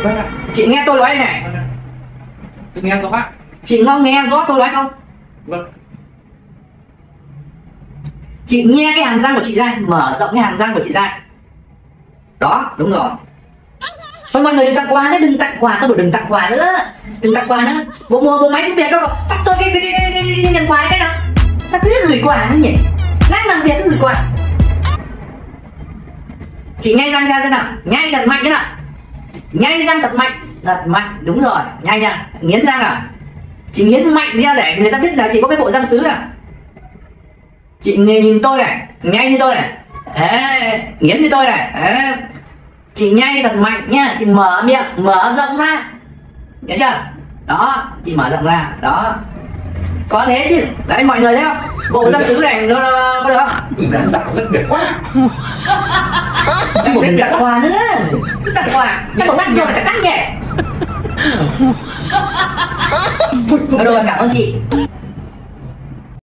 Vâng ạ. Chị nghe tôi nói đây này. Vâng ạ. Tôi nghe rõ ạ. Chị có nghe rõ tôi nói không? Vâng. Chị nghe cái hàm răng của chị ra, mở rộng cái hàm răng của chị ra. Đó, đúng rồi. Thôi mọi người đừng tặng quà nữa, đừng tặng quà, tôi bảo đừng tặng quà nữa. Đừng tặng quà nữa. Bộ máy giúp việc đâu rồi? Tặng tôi cái nhận quà cái nào? Sao cứ gửi quà nữa nhỉ? Đang làm việc cứ gửi quà. Chị nhai răng ra xem nào, nhai thật mạnh thế nào. Nhai răng thật mạnh, đúng rồi, nhai nha, nghiến răng à. Chị nghiến mạnh ra để người ta biết là chị có cái bộ răng sứ nào. Chị nhìn tôi này, nhai như tôi này. Đấy, nghiến như tôi này. Đấy. Chị nhai thật mạnh nhá, chị mở miệng, mở rộng ra. Nhớ chưa? Đó, chị mở rộng ra, đó. Có thế chứ, đấy mọi người thấy không? Bộ răng sứ này nó có được không? Răng rạo rất đẹp quá. Chứ một mình tặng quà nữa. Cứ tặng quà, chắc một tặng rồi mà chẳng tặng nhỉ. Rồi, cảm ơn chị.